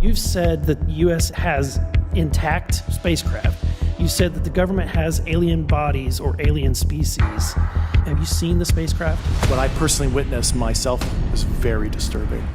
You've said that the U.S. has intact spacecraft. You said that the government has alien bodies or alien species. Have you seen the spacecraft? What I personally witnessed myself was very disturbing.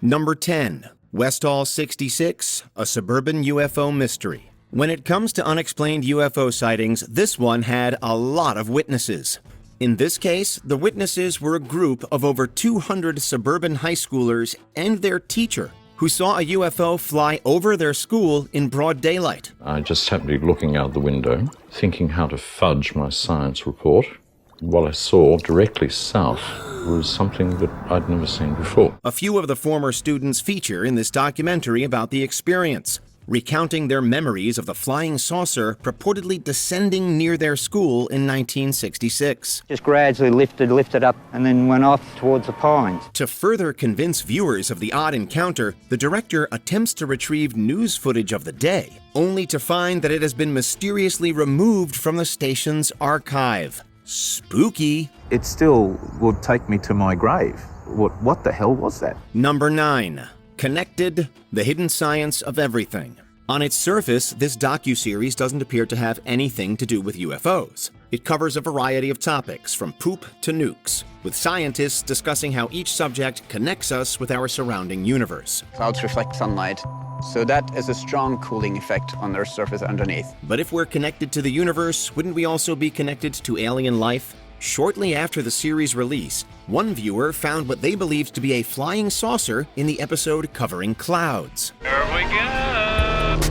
Number 10, Westall 66, a suburban UFO mystery. When it comes to unexplained UFO sightings, this one had a lot of witnesses. In this case, the witnesses were a group of over 200 suburban high schoolers and their teacher, who saw a UFO fly over their school in broad daylight. I just happened to be looking out the window, thinking how to fudge my science report. What I saw directly south was something that I'd never seen before. A few of the former students feature in this documentary about the experience, recounting their memories of the flying saucer purportedly descending near their school in 1966. Just gradually lifted up, and then went off towards the pines. To further convince viewers of the odd encounter, the director attempts to retrieve news footage of the day, only to find that it has been mysteriously removed from the station's archive. Spooky. It still would take me to my grave. What the hell was that? Number 9. Connected, the hidden science of everything. On its surface, this docuseries doesn't appear to have anything to do with UFOs. It covers a variety of topics, from poop to nukes, with scientists discussing how each subject connects us with our surrounding universe. Clouds reflect sunlight, so that is a strong cooling effect on Earth's surface underneath. But if we're connected to the universe, wouldn't we also be connected to alien life? Shortly after the series' release, one viewer found what they believed to be a flying saucer in the episode covering clouds. Here we go!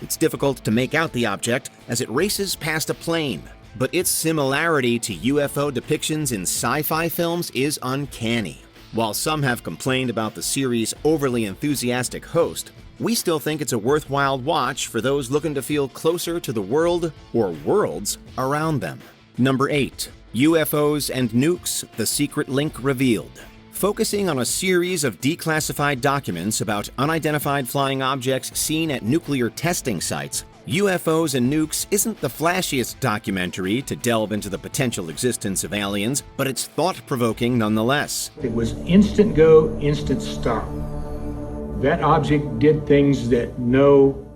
It's difficult to make out the object as it races past a plane, but its similarity to UFO depictions in sci-fi films is uncanny. While some have complained about the series' overly enthusiastic host, we still think it's a worthwhile watch for those looking to feel closer to the world or worlds around them. Number 8. UFOs and Nukes, the secret link revealed. Focusing on a series of declassified documents about unidentified flying objects seen at nuclear testing sites, UFOs and Nukes isn't the flashiest documentary to delve into the potential existence of aliens, but it's thought-provoking nonetheless. It was instant go, instant stop. That object did things that no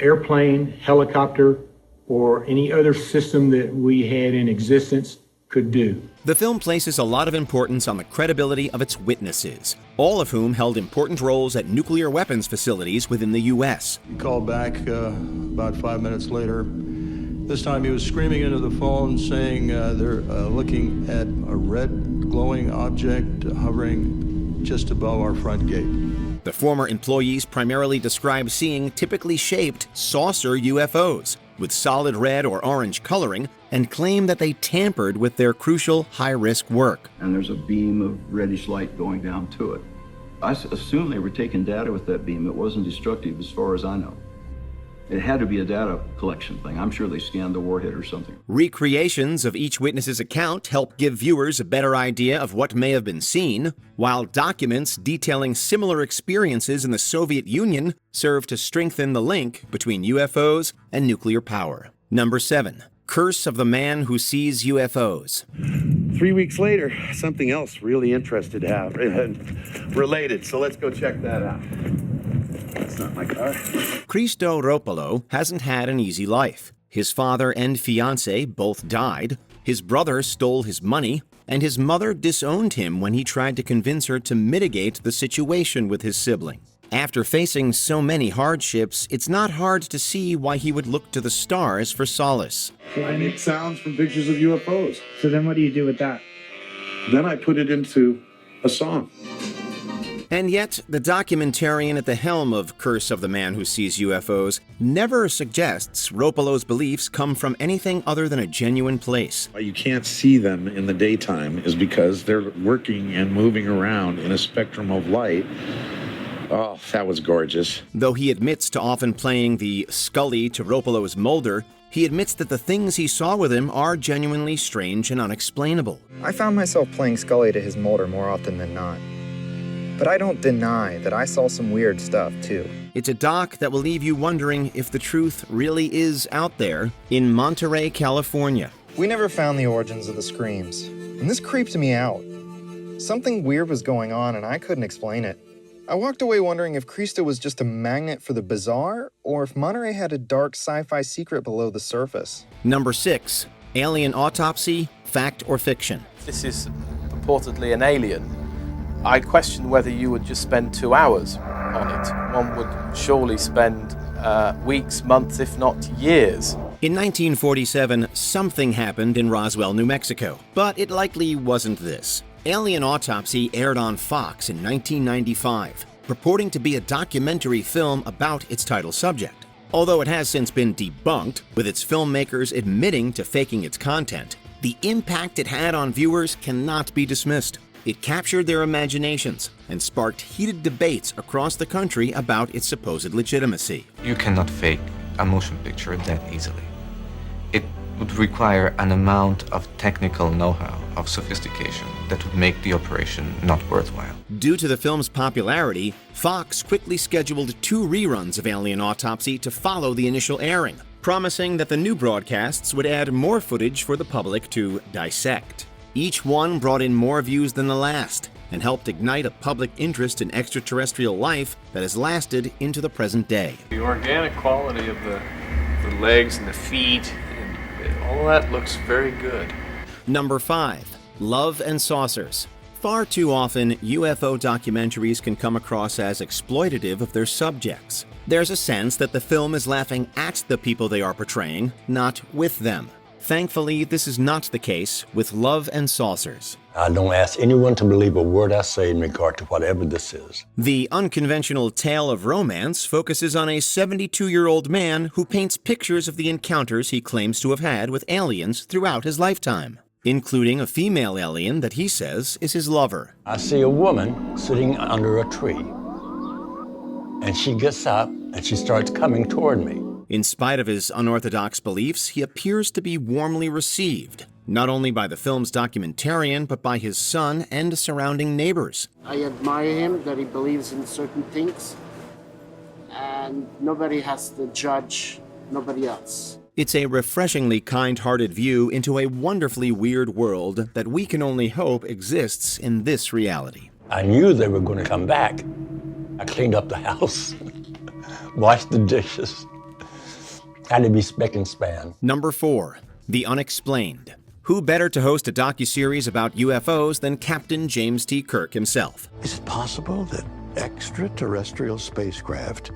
airplane, helicopter, or any other system that we had in existence could do. The film places a lot of importance on the credibility of its witnesses, all of whom held important roles at nuclear weapons facilities within the U.S. He called back about 5 minutes later. This time he was screaming into the phone saying they're looking at a red glowing object hovering just above our front gate. The former employees primarily describe seeing typically shaped saucer UFOs with solid red or orange coloring, and claim that they tampered with their crucial high-risk work. And there's a beam of reddish light going down to it. I assume they were taking data with that beam. It wasn't destructive as far as I know. It had to be a data collection thing. I'm sure they scanned the warhead or something. Recreations of each witness's account help give viewers a better idea of what may have been seen, while documents detailing similar experiences in the Soviet Union serve to strengthen the link between UFOs and nuclear power. Number 7. Curse of the Man Who Sees UFOs. 3 weeks later, something else really related, so let's go check that out. That's not my car. Christo Ropalo hasn't had an easy life. His father and fiancé both died, his brother stole his money, and his mother disowned him when he tried to convince her to mitigate the situation with his sibling. After facing so many hardships, it's not hard to see why he would look to the stars for solace. I make sounds from pictures of UFOs. So then what do you do with that? Then I put it into a song. And yet, the documentarian at the helm of Curse of the Man Who Sees UFOs never suggests Ropalo's beliefs come from anything other than a genuine place. Why you can't see them in the daytime is because they're working and moving around in a spectrum of light. Oh, that was gorgeous. Though he admits to often playing the Scully to Ropalo's Mulder, he admits that the things he saw with him are genuinely strange and unexplainable. I found myself playing Scully to his Mulder more often than not. But I don't deny that I saw some weird stuff, too. It's a doc that will leave you wondering if the truth really is out there in Monterey, California. We never found the origins of the screams, and this creeped me out. Something weird was going on, and I couldn't explain it. I walked away wondering if Cristo was just a magnet for the bizarre, or if Monterey had a dark sci-fi secret below the surface. Number 6. Alien Autopsy, Fact or Fiction? This is purportedly an alien. I question whether you would just spend 2 hours on it. One would surely spend weeks, months, if not years. In 1947, something happened in Roswell, New Mexico, but it likely wasn't this. Alien Autopsy aired on Fox in 1995, purporting to be a documentary film about its title subject. Although it has since been debunked, with its filmmakers admitting to faking its content, the impact it had on viewers cannot be dismissed. It captured their imaginations and sparked heated debates across the country about its supposed legitimacy. You cannot fake a motion picture that easily. It would require an amount of technical know-how, of sophistication, that would make the operation not worthwhile. Due to the film's popularity, Fox quickly scheduled 2 reruns of Alien Autopsy to follow the initial airing, promising that the new broadcasts would add more footage for the public to dissect. Each one brought in more views than the last, and helped ignite a public interest in extraterrestrial life that has lasted into the present day. The organic quality of the legs and the feet, and all that looks very good. Number 5. Love and Saucers. Far too often, UFO documentaries can come across as exploitative of their subjects. There's a sense that the film is laughing at the people they are portraying, not with them. Thankfully, this is not the case with Love and Saucers. I don't ask anyone to believe a word I say in regard to whatever this is. The unconventional tale of romance focuses on a 72-year-old man who paints pictures of the encounters he claims to have had with aliens throughout his lifetime, including a female alien that he says is his lover. I see a woman sitting under a tree, and she gets up and she starts coming toward me. In spite of his unorthodox beliefs, he appears to be warmly received, not only by the film's documentarian, but by his son and surrounding neighbors. I admire him that he believes in certain things, and nobody has to judge nobody else. It's a refreshingly kind-hearted view into a wonderfully weird world that we can only hope exists in this reality. I knew they were going to come back. I cleaned up the house, washed the dishes. Had to be spick and span. Number 4. The Unexplained. Who better to host a docuseries about UFOs than Captain James T. Kirk himself? Is it possible that extraterrestrial spacecraft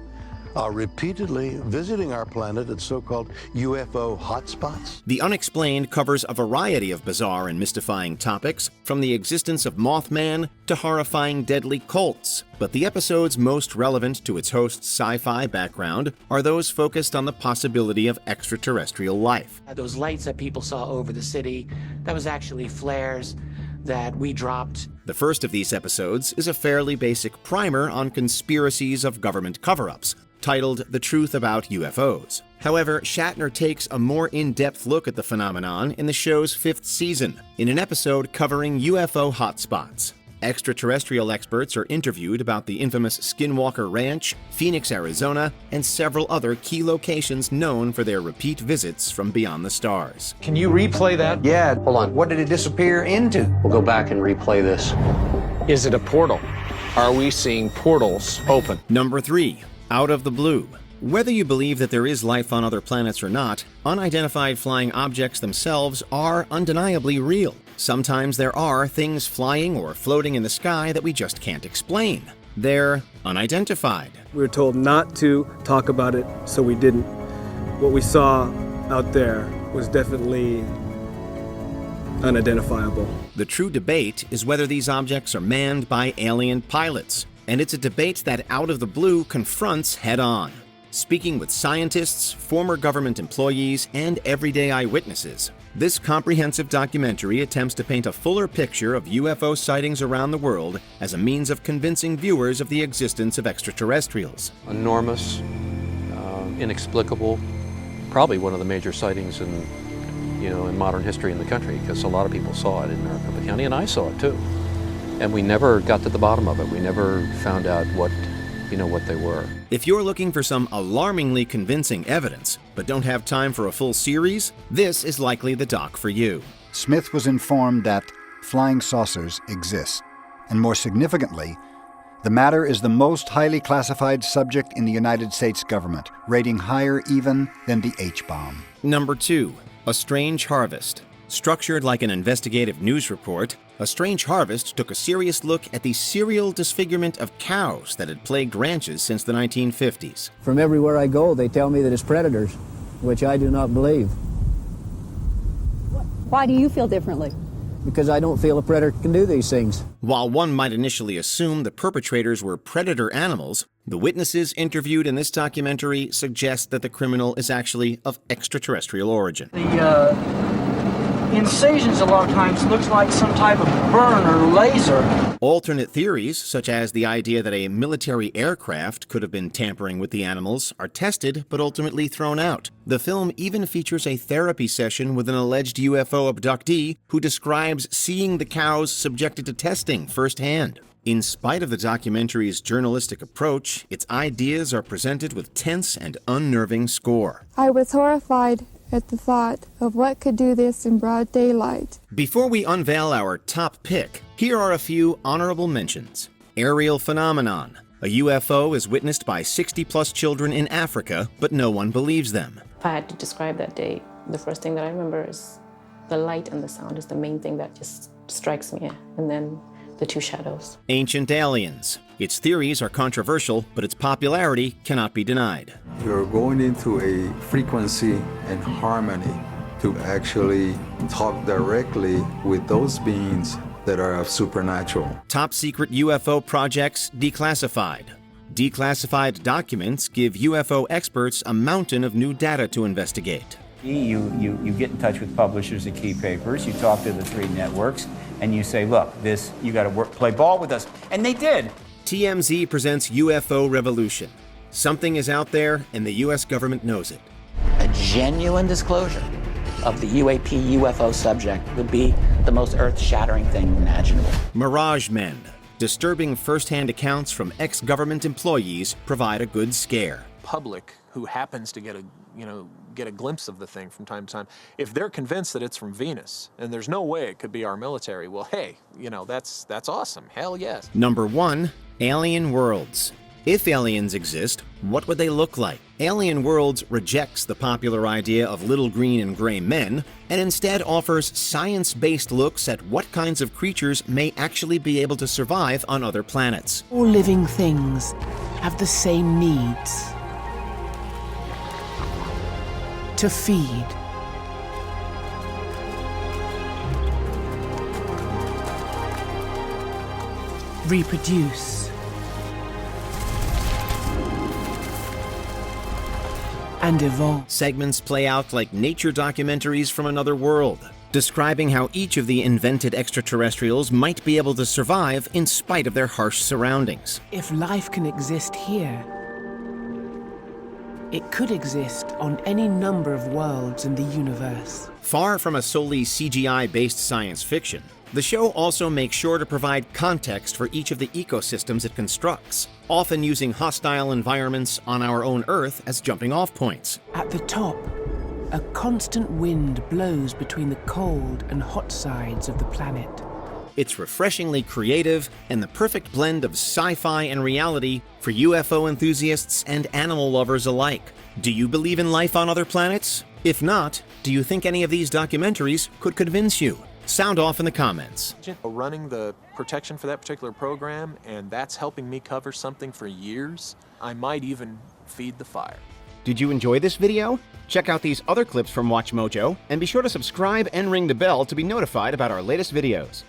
are repeatedly visiting our planet at so-called UFO hotspots? The Unexplained covers a variety of bizarre and mystifying topics, from the existence of Mothman to horrifying deadly cults. But the episodes most relevant to its host's sci-fi background are those focused on the possibility of extraterrestrial life. Those lights that people saw over the city, that was actually flares that we dropped. The first of these episodes is a fairly basic primer on conspiracies of government cover-ups, titled The Truth About UFOs. However, Shatner takes a more in-depth look at the phenomenon in the show's 5th season, in an episode covering UFO hotspots. Extraterrestrial experts are interviewed about the infamous Skinwalker Ranch, Phoenix, Arizona, and several other key locations known for their repeat visits from beyond the stars. Can you replay that? Yeah, hold on. What did it disappear into? We'll go back and replay this. Is it a portal? Are we seeing portals open? Number 3. Out of the Blue. Whether you believe that there is life on other planets or not, unidentified flying objects themselves are undeniably real. Sometimes there are things flying or floating in the sky that we just can't explain. They're unidentified. We were told not to talk about it, so we didn't. What we saw out there was definitely unidentifiable. The true debate is whether these objects are manned by alien pilots, and it's a debate that Out of the Blue confronts head-on. Speaking with scientists, former government employees, and everyday eyewitnesses, this comprehensive documentary attempts to paint a fuller picture of UFO sightings around the world as a means of convincing viewers of the existence of extraterrestrials. Enormous, inexplicable, probably one of the major sightings in modern history in the country, because a lot of people saw it in Maricopa County, and I saw it too. And we never got to the bottom of it. We never found out what what they were. If you're looking for some alarmingly convincing evidence, but don't have time for a full series, this is likely the doc for you. Smith was informed that flying saucers exist, and more significantly, the matter is the most highly classified subject in the United States government, rating higher even than the H-bomb. Number 2, A Strange Harvest. Structured like an investigative news report, A Strange Harvest took a serious look at the serial disfigurement of cows that had plagued ranches since the 1950s. From everywhere I go, they tell me that it's predators, which I do not believe. Why do you feel differently? Because I don't feel a predator can do these things. While one might initially assume the perpetrators were predator animals, the witnesses interviewed in this documentary suggest that the criminal is actually of extraterrestrial origin. The incisions a lot of times looks like some type of burn or laser. Alternate theories, such as the idea that a military aircraft could have been tampering with the animals, are tested but ultimately thrown out. The film even features a therapy session with an alleged UFO abductee who describes seeing the cows subjected to testing firsthand. In spite of the documentary's journalistic approach, its ideas are presented with tense and unnerving score. I was horrified at the thought of what could do this in broad daylight. Before we unveil our top pick, here are a few honorable mentions. Aerial phenomenon. A UFO is witnessed by 60-plus children in Africa, but no one believes them. If I had to describe that day, the first thing that I remember is the light and the sound is the main thing that just strikes me, and then the two shadows. Ancient aliens. Its theories are controversial, but its popularity cannot be denied. You're going into a frequency and harmony to actually talk directly with those beings that are supernatural. Top secret UFO projects declassified. Declassified documents give UFO experts a mountain of new data to investigate. You get in touch with publishers of key papers, you talk to the 3 networks, and you say, look, you got to play ball with us. And they did. TMZ presents UFO Revolution. Something is out there, and the U.S. government knows it. A genuine disclosure of the UAP UFO subject would be the most earth-shattering thing imaginable. Mirage Men. Disturbing first-hand accounts from ex-government employees provide a good scare. Public who happens to get a glimpse of the thing from time to time, if they're convinced that it's from Venus and there's no way it could be our military, well, hey, that's awesome. Hell yes. Number 1, Alien Worlds. If aliens exist, what would they look like? Alien Worlds rejects the popular idea of little green and gray men and instead offers science-based looks at what kinds of creatures may actually be able to survive on other planets. All living things have the same needs. To feed, reproduce, and evolve. Segments play out like nature documentaries from another world, describing how each of the invented extraterrestrials might be able to survive in spite of their harsh surroundings. If life can exist here, it could exist on any number of worlds in the universe. Far from a solely CGI-based science fiction, the show also makes sure to provide context for each of the ecosystems it constructs, often using hostile environments on our own Earth as jumping-off points. At the top, a constant wind blows between the cold and hot sides of the planet. It's refreshingly creative and the perfect blend of sci-fi and reality for UFO enthusiasts and animal lovers alike. Do you believe in life on other planets? If not, do you think any of these documentaries could convince you? Sound off in the comments. Running the protection for that particular program, and that's helping me cover something for years, I might even feed the fire. Did you enjoy this video? Check out these other clips from WatchMojo, and be sure to subscribe and ring the bell to be notified about our latest videos.